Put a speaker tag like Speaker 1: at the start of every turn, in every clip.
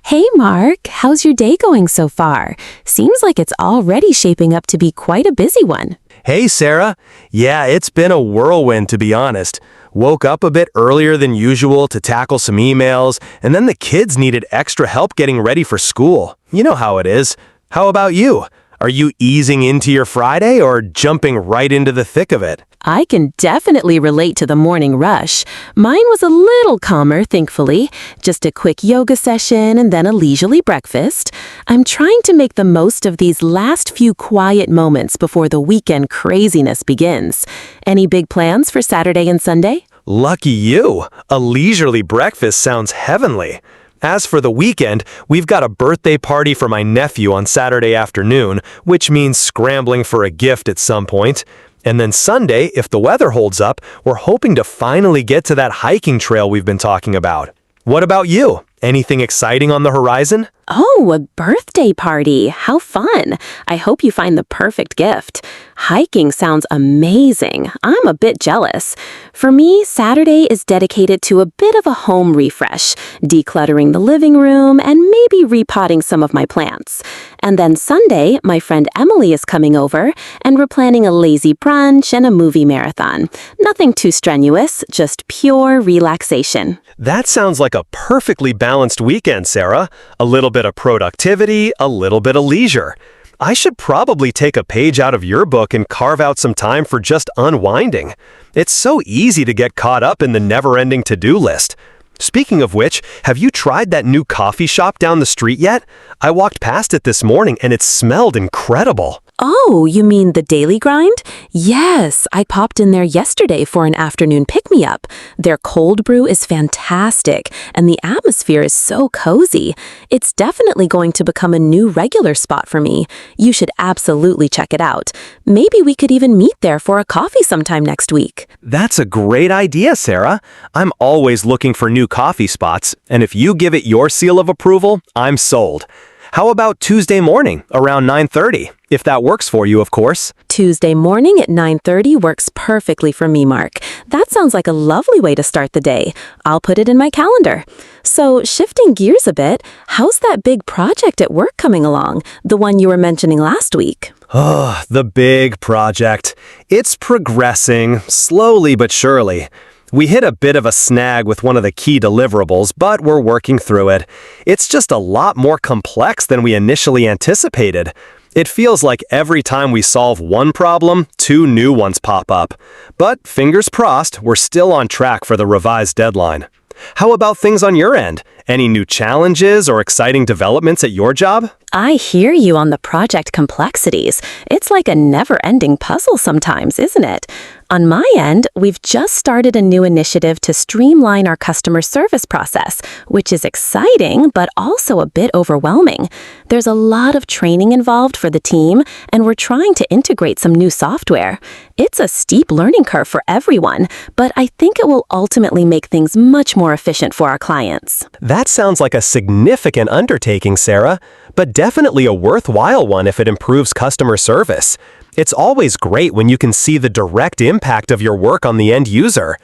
Speaker 1: Hey Mark, how's your day going so far? Seems like it's already shaping up to be quite a busy one.
Speaker 2: Hey, Sarah. Yeah, it's been a whirlwind, to be honest. Woke up a bit earlier than usual to tackle some emails, and then the kids needed extra help getting ready for school. You know how it is. How about you? Are you easing into your Friday or jumping right into the thick of it?
Speaker 1: I can definitely relate to the morning rush. Mine was a little calmer, thankfully. Just a quick yoga session and then a leisurely breakfast. I'm trying to make the most of these last few quiet moments before the weekend craziness begins. Any big plans for Saturday and Sunday?
Speaker 2: Lucky you. A leisurely breakfast sounds heavenly. As for the weekend, we've got a birthday party for my nephew on Saturday afternoon, which means scrambling for a gift at some point. And then Sunday, if the weather holds up, we're hoping to finally get to that hiking trail we've been talking about. What about you? Anything exciting on the horizon?
Speaker 1: Oh, a birthday party. How fun. I hope you find the perfect gift. Hiking sounds amazing. I'm a bit jealous. For me, Saturday is dedicated to a bit of a home refresh, decluttering the living room and maybe repotting some of my plants. And then Sunday, my friend Emily is coming over and we're planning a lazy brunch and a movie marathon. Nothing too strenuous, just pure relaxation.
Speaker 2: That sounds like a perfectly balanced weekend, Sarah. A little bit of productivity, a little bit of leisure. I should probably take a page out of your book and carve out some time for just unwinding. It's so easy to get caught up in the never-ending to-do list. Speaking of which, have you tried that new coffee shop down the street yet? I walked past it this morning and it smelled incredible.
Speaker 1: Oh, you mean the Daily Grind? Yes, I popped in there yesterday for an afternoon pick-me-up. Their cold brew is fantastic, and the atmosphere is so cozy. It's definitely going to become a new regular spot for me. You should absolutely check it out. Maybe we could even meet there for a coffee sometime next week.
Speaker 2: That's a great idea, Sarah. I'm always looking for new coffee spots, and if you give it your seal of approval, I'm sold. How about Tuesday morning, around 9:30? If that works for you, of course.
Speaker 1: Tuesday morning at 9:30 works perfectly for me, Mark. That sounds like a lovely way to start the day. I'll put it in my calendar. So, shifting gears a bit, how's that big project at work coming along? The one you were mentioning last week?
Speaker 2: Oh, the big project. It's progressing, slowly but surely. We hit a bit of a snag with one of the key deliverables, but we're working through it. It's just a lot more complex than we initially anticipated. It feels like every time we solve one problem, two new ones pop up. But fingers crossed, we're still on track for the revised deadline. How about things on your end? Any new challenges or exciting developments at your job?
Speaker 1: I hear you on the project complexities. It's like a never-ending puzzle sometimes, isn't it? On my end, we've just started a new initiative to streamline our customer service process, which is exciting, but also a bit overwhelming. There's a lot of training involved for the team, and we're trying to integrate some new software. It's a steep learning curve for everyone, but I think it will ultimately make things much more efficient for our clients.
Speaker 2: That sounds like a significant undertaking, Sarah, but definitely a worthwhile one if it improves customer service. It's always great when you can see the direct impact of your work on the end user.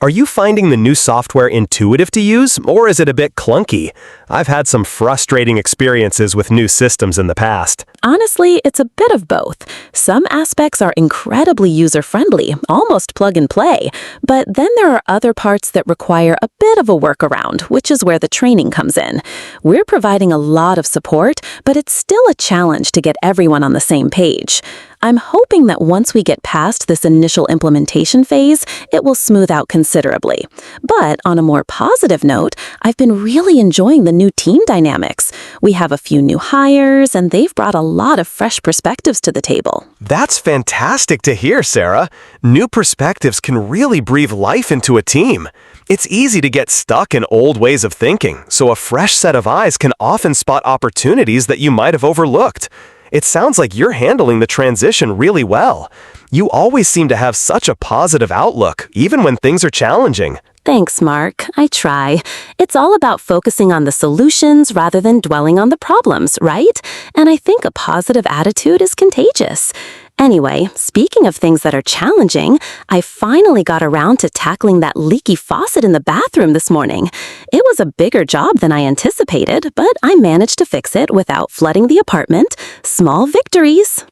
Speaker 2: Are you finding the new software intuitive to use, or is it a bit clunky? I've had some frustrating experiences with new systems in the past.
Speaker 1: Honestly, it's a bit of both. Some aspects are incredibly user-friendly, almost plug and play, but then there are other parts that require a bit of a workaround, which is where the training comes in. We're providing a lot of support, but it's still a challenge to get everyone on the same page. I'm hoping that once we get past this initial implementation phase, it will smooth out considerably. But on a more positive note, I've been really enjoying the new team dynamics. We have a few new hires, and they've brought a lot of fresh perspectives to the table.
Speaker 2: That's fantastic to hear, Sarah. New perspectives can really breathe life into a team. It's easy to get stuck in old ways of thinking, so a fresh set of eyes can often spot opportunities that you might have overlooked. It sounds like you're handling the transition really well. You always seem to have such a positive outlook, even when things are challenging.
Speaker 1: Thanks, Mark. I try. It's all about focusing on the solutions rather than dwelling on the problems, right? And I think a positive attitude is contagious. Anyway, speaking of things that are challenging, I finally got around to tackling that leaky faucet in the bathroom this morning. It was a bigger job than I anticipated, but I managed to fix it without flooding the apartment. Small victories.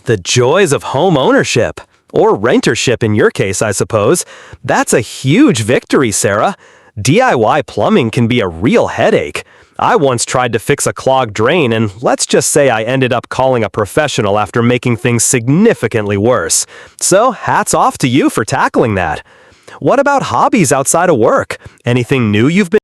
Speaker 2: The joys of home ownership. Or rentership in your case, I suppose. That's a huge victory, Sarah. DIY plumbing can be a real headache. I once tried to fix a clogged drain, and let's just say I ended up calling a professional after making things significantly worse. So, hats off to you for tackling that. What about hobbies outside of work? Anything new you've been